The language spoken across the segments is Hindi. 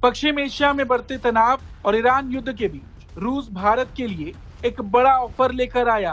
पश्चिम एशिया में बढ़ते तनाव और ईरान युद्ध के बीच रूस भारत के लिए एक बड़ा ऑफर लेकर आया।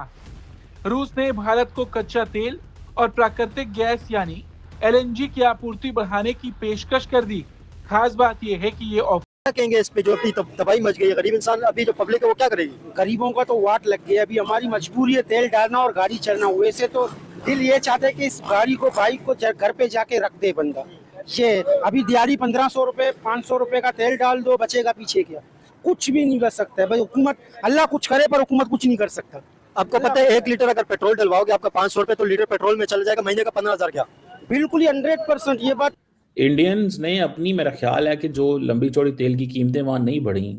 रूस ने भारत को कच्चा तेल और प्राकृतिक गैस यानी एलएनजी की आपूर्ति बढ़ाने की पेशकश कर दी। खास बात यह है कि ये ऑफर क्या कहेंगे इस पे जो अपनी तबाही मच गई है, गरीब इंसान अभी जो पब्लिक है वो क्या करेगी? गरीबों का तो वाट लग गया। अभी हमारी मजबूरी है तेल डालना और गाड़ी चलना। वैसे तो दिल ये चाहते हैं कि इस गाड़ी को बाइक को घर पे जाके रख दे बंदा। ये अभी दिहाड़ी 1500 रुपए 500 रुपए का तेल डाल दो, बचेगा पीछे क्या? कुछ भी नहीं कर सकता है भाई। हुकूमत अल्लाह कुछ करे पर हुकूमत कुछ नहीं कर सकता। आपको पता है 1 लीटर अगर पेट्रोल डलवाओगे आपका 500 रुपए तो लीटर पेट्रोल में चला जाएगा, महीने का 15,000। क्या बिल्कुल ही 100% ये बात। इंडियंस ने अपनी, मेरा ख्याल है कि जो लंबी चौड़ी तेल की कीमतें वहाँ नहीं बढ़ी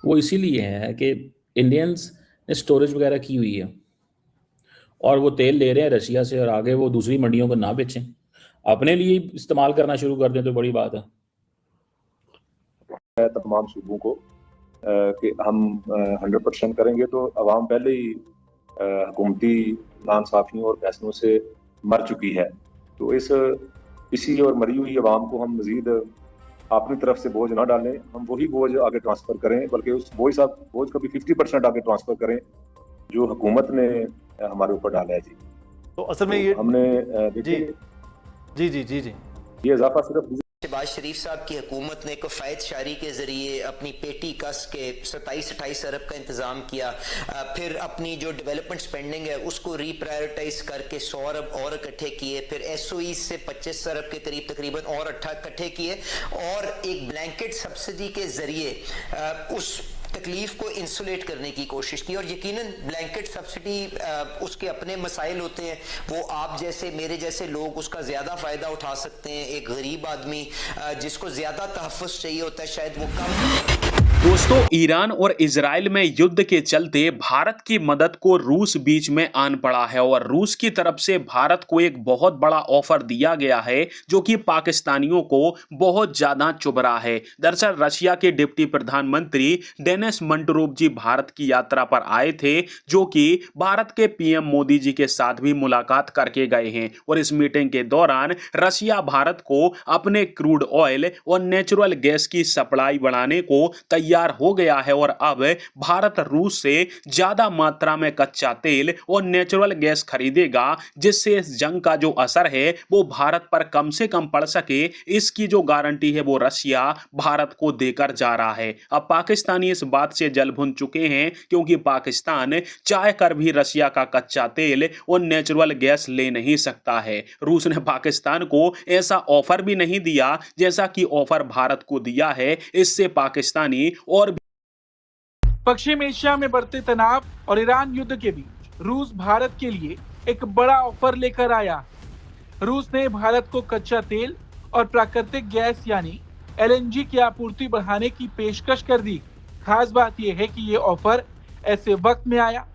वो इसीलिए है कि इंडियंस ने स्टोरेज वगैरह की हुई है और वो तेल ले रहे हैं रशिया से और आगे वो दूसरी मंडियों को ना बेचें, अपने लिए इस्तेमाल करना शुरू कर दें तो बड़ी बात है। तमाम सूबों को कि हम 100% करेंगे तो अवाम पहले ही हुकूमती नाइंसाफियों और फैसलों से मर चुकी है। तो इसी और मरी हुई अवाम को हम मजीद अपनी तरफ से बोझ ना डालें, हम वही बोझ आगे ट्रांसफर करें, बल्कि उस बोझ का भी 50% आगे ट्रांसफर करें जो हुकूमत ने हमारे ऊपर डाला है। जी तो असल में ये हमने जी जी जी जी ये इजाफा सिर्फ शहबाज शरीफ साहब की हुकूमत ने कफ़ायत शारी के ज़रिए अपनी पेटी कस के 27-28 अरब का इंतज़ाम किया। फिर अपनी जो डेवलपमेंट स्पेंडिंग है उसको रीप्रायोरिटाइज करके 100 अरब और इकट्ठे किए। फिर एसओई से 25 अरब के करीब तकरीबन और इकट्ठे किए और एक ब्लैंकेट सब्सिडी के ज़रिए उस तकलीफ को इंसुलेट करने की कोशिश की। और यकीनन ब्लैंकेट सब्सिडी उसके अपने मसाइल होते हैं, वो आप जैसे मेरे जैसे लोग उसका ज़्यादा फ़ायदा उठा सकते हैं। एक गरीब आदमी जिसको ज़्यादा तहफ़्फ़ुज़ चाहिए होता है शायद वो कम। दोस्तों, ईरान और इजराइल में युद्ध के चलते भारत की मदद को रूस बीच में आन पड़ा है और रूस की तरफ से भारत को एक बहुत बड़ा ऑफर दिया गया है जो कि पाकिस्तानियों को बहुत ज्यादा चुभ रहा है। दरअसल रशिया के डिप्टी प्रधानमंत्री डेनिस मंटोरोव जी भारत की यात्रा पर आए थे जो कि भारत के पीएम मोदी जी के साथ भी मुलाकात करके गए हैं और इस मीटिंग के दौरान रशिया भारत को अपने क्रूड ऑयल और नेचुरल गैस की सप्लाई बढ़ाने को तैयार हो गया है और अब भारत रूस से ज्यादा मात्रा में कच्चा तेल और नेचुरल गैस खरीदेगा जिससे इस जंग का जो असर है वो भारत पर कम से कम पड़ सके, इसकी जो गारंटी है वो रशिया भारत को देकर जा रहा है। अब पाकिस्तानी इस बात से जल भुन चुके हैं क्योंकि पाकिस्तान चाह कर भी रशिया का कच्चा तेल और नेचुरल गैस ले नहीं सकता है। रूस ने पाकिस्तान को ऐसा ऑफर भी नहीं दिया जैसा कि ऑफर भारत को दिया है। इससे पाकिस्तानी और पश्चिम एशिया में बढ़ते तनाव और ईरान युद्ध के बीच रूस भारत के लिए एक बड़ा ऑफर लेकर आया। रूस ने भारत को कच्चा तेल और प्राकृतिक गैस यानी एलएनजी की आपूर्ति बढ़ाने की पेशकश कर दी। खास बात यह है कि ये ऑफर ऐसे वक्त में आया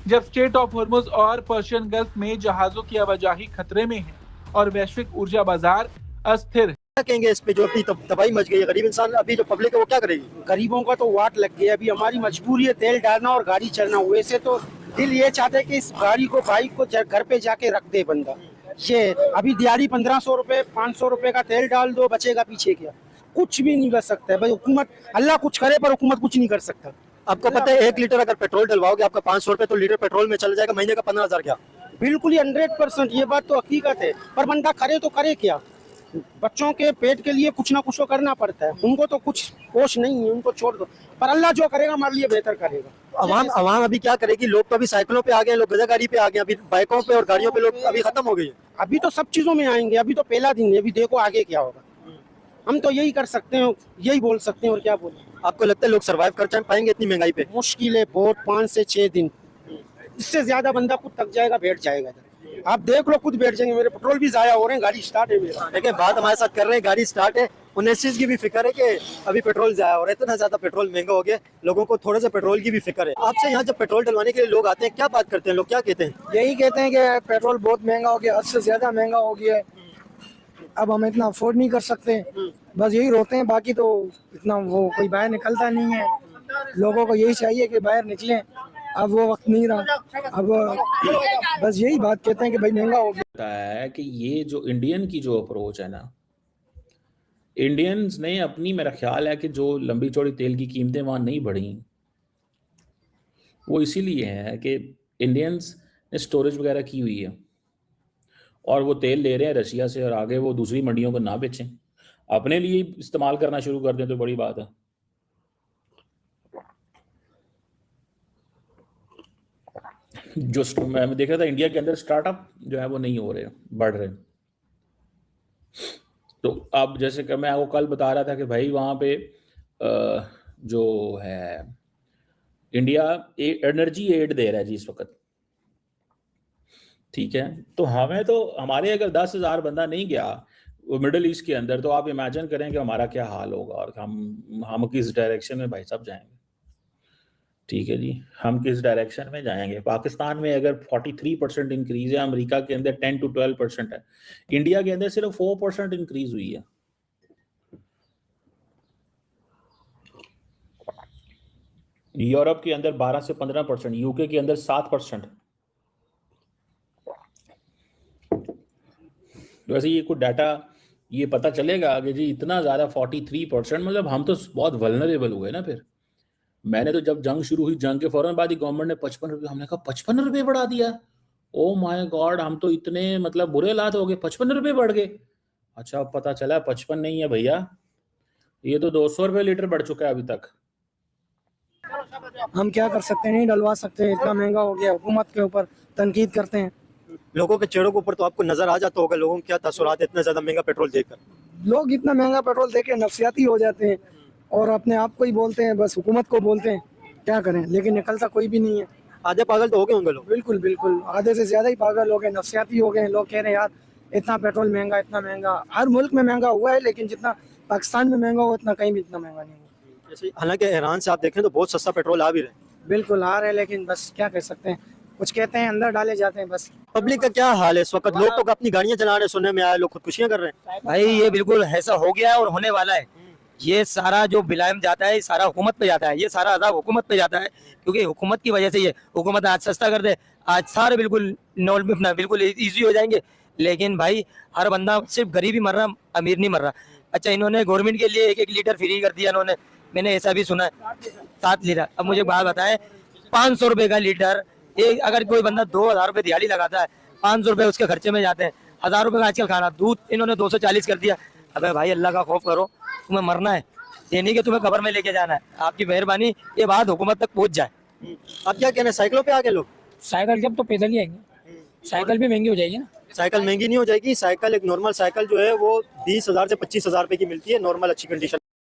जब स्ट्रेट ऑफ हॉर्मुज और पर्शियन गल्फ में जहाजों की आवाजाही खतरे में है और वैश्विक ऊर्जा बाजार अस्थिर है। क्या कहेंगे इस पे जो अपनी तबाही मच गई है, गरीब इंसान अभी जो पब्लिक है वो क्या करेगी? गरीबों का तो वाट लग गया। अभी हमारी मजबूरी है तेल डालना और गाड़ी चलना। वैसे तो दिल ये चाहते हैं कि इस गाड़ी को बाइक को घर पे जाके रख दे बंदा। ये अभी दिहाड़ी 1500 रुपए 500 रुपए का तेल डाल दो, बचेगा पीछे क्या? कुछ भी नहीं कर सकता है भाई। हुकूमत अल्लाह कुछ करे पर हुकूमत कुछ नहीं कर सकता। आपको पता है 1 लीटर अगर पेट्रोल डलवाओगे आपका 500 रुपए तो लीटर पेट्रोल में चला जाएगा, महीने का 15,000। क्या बिल्कुल ही 100% ये बात तो हकीकत है। पर बंदा करे तो करे क्या? बच्चों के पेट के लिए कुछ ना कुछ तो करना पड़ता है। उनको तो कुछ होश नहीं है, उनको छोड़ दो। पर अल्लाह जो करेगा हमारे लिए बेहतर करेगा। अवाम अभी क्या करेगी? लोग तो अभी साइकिलों पे आ गए, लोग गधा गाड़ी पे आ गए, अभी बाइकों पे और गाड़ियों पे लोग अभी खत्म हो गई है। अभी तो सब चीजों में आएंगे। अभी तो पहला दिन है, अभी देखो आगे क्या होगा। हम तो यही कर सकते हैं, यही बोल सकते हैं और क्या बोले। आपको लगता है लोग सर्वाइव कर पाएंगे इतनी महंगाई पे? मुश्किल है बहुत, 5 से 6 दिन। इससे ज्यादा बंदा खुद थक जाएगा, बैठ जाएगा। आप देख लो खुद बैठ जाएंगे। मेरे पेट्रोल भी जाया हो रहे हैं, गाड़ी स्टार्ट है मेरा। देखिए बात हमारे साथ कर रहे हैं, गाड़ी स्टार्ट है। उन्हें इस चीज की भी फिक्र है कि अभी पेट्रोल जाया हो रहा है, इतना ज्यादा पेट्रोल महंगा हो गया, लोगों को थोड़ा सा पेट्रोल की भी फिक्र है। आपसे यहाँ जब पेट्रोल डलवाने के लिए लोग आते हैं क्या बात करते हैं? लोग क्या कहते हैं? यही कहते हैं कि पेट्रोल बहुत महंगा हो गया, हद से ज्यादा महंगा हो गया है, अब हम इतना अफोर्ड नहीं कर सकते। बस यही रोते हैं, बाकी तो इतना वो कोई बाहर निकलता नहीं है। लोगों को यही चाहिए कि बाहर निकलें, अब वो वक्त नहीं रहा। अब बस यही बात कहते हैं कि भाई महंगा हो गया है कि ये जो इंडियन की जो अप्रोच है ना, इंडियंस ने अपनी, मेरा ख्याल है कि जो लंबी चौड़ी तेल की कीमतें वहाँ नहीं बढ़ी, वो इसीलिए है कि इंडियंस ने स्टोरेज वगैरह की हुई है और वो तेल ले रहे हैं रशिया से और आगे वो दूसरी मंडियों को ना बेचें, अपने लिए इस्तेमाल करना शुरू कर दें तो बड़ी बात है। जो मैं देख रहा था इंडिया के अंदर स्टार्टअप जो है वो नहीं हो रहे, बढ़ रहे। तो अब जैसे कि मैं आपको कल बता रहा था कि भाई वहाँ पे जो है इंडिया एनर्जी एड दे रहा है जी इस वक्त, ठीक है। तो हमें तो, हमारे अगर 10,000 बंदा नहीं गया वो मिडल ईस्ट के अंदर, तो आप इमेजिन करें कि हमारा क्या हाल होगा और हम किस डायरेक्शन में भाई साहब जाएंगे, ठीक है जी, हम किस डायरेक्शन में जाएंगे। पाकिस्तान में अगर 43% इंक्रीज है, अमेरिका के अंदर 10 to 12% है, इंडिया के अंदर सिर्फ 4% इंक्रीज हुई है। यूरोप के अंदर 12 से 15%, यूके के अंदर 7%। वैसे ये कोई डाटा ये पता चलेगा कि जी इतना ज़्यादा 43%, मतलब हम तो बहुत वल्नरेबल हुए ना। फिर मैंने तो जब जंग शुरू हुई, जंग के फौरन बाद ही गवर्नमेंट ने 55 रुपये, हमने कहा 55 रुपये बढ़ा दिया, ओ माय गॉड, हम तो इतने मतलब बुरे हालात हो गए, 55 रुपये बढ़ गए। अच्छा अब पता चला 55 नहीं है भैया, ये तो 200 रुपये लीटर बढ़ चुका है अभी तक। हम क्या कर सकते हैं, नहीं डलवा सकते, इतना महंगा हो गया। हुकूमत के ऊपर तनकीद करते हैं। लोगों के चेहरों के ऊपर तो आपको नजर आ जाता होगा लोगों के क्या तासुरात इतना ज्यादा महंगा पेट्रोल देकर। लोग इतना महंगा पेट्रोल देके नफसियाती हो जाते हैं और अपने आप को ही बोलते हैं, बस हुकूमत को बोलते हैं। क्या करें, लेकिन निकलता कोई भी नहीं है। आधे पागल तो हो गए होंगे लोग। बिल्कुल बिल्कुल, आधे से ज्यादा ही पागल हो गए, नफसियाती हो गए। लोग कह रहे हैं यार इतना पेट्रोल महंगा, इतना महंगा। हर मुल्क में महंगा हुआ है, लेकिन जितना पाकिस्तान में महंगा हुआ उतना कहीं भी इतना महंगा नहीं हुआ। जैसे हालांकि ईरान से आप देखें तो बहुत सस्ता पेट्रोल आ भी रहे हैं। बिल्कुल आ रहे हैं, लेकिन बस क्या कर सकते हैं, कुछ कहते हैं अंदर डाले जाते हैं बस। पब्लिक का क्या हाल है इस वक्त? लोग तो अपनी गाड़ियां चला रहे हैं, सुनने में आया लोग खुदकुशियां कर रहे हैं। भाई ये बिल्कुल ऐसा हो गया है और होने वाला है। ये सारा जो बिलायम जाता है, सारा हुकूमत पे जाता है, ये सारा अज़ाब हुकूमत पे जाता है, क्योंकि हुकूमत की वजह से ये हुकूमत आज सस्ता कर दे, आज सारे बिल्कुल बिल्कुल ईजी हो जाएंगे। लेकिन भाई हर बंदा, सिर्फ गरीब ही मर रहा, अमीर नहीं मर रहा। अच्छा इन्होंने गवर्नमेंट के लिए 1-1 लीटर फ्री कर दिया इन्होंने, मैंने ऐसा भी सुना है 7 लीटर। अब मुझे बात बताएं, 500 रुपये का लीटर, एक अगर कोई बंदा 2,000 रुपये दिहाड़ी लगाता है, 500 रुपये उसके खर्चे में जाते हैं। 1,000 रुपये का आजकल खाना, दूध इन्होंने 240 कर दिया। अबे भाई अल्लाह का खौफ करो, तुम्हें मरना है, ये नहीं कि तुम्हें कब्र में लेके जाना है। आपकी मेहरबानी ये बात हुकूमत तक पहुंच जाए। आप क्या कहना है, साइकिलों पे आ गए लोग? साइकिल जब तो पैदल ही आएंगे, साइकिल भी महंगी हो जाएगी ना। साइकिल महंगी नहीं हो जाएगी, साइकिल एक नॉर्मल साइकिल जो है वो 20,000 से 25,000 रुपए की मिलती है, नॉर्मल अच्छी कंडीशन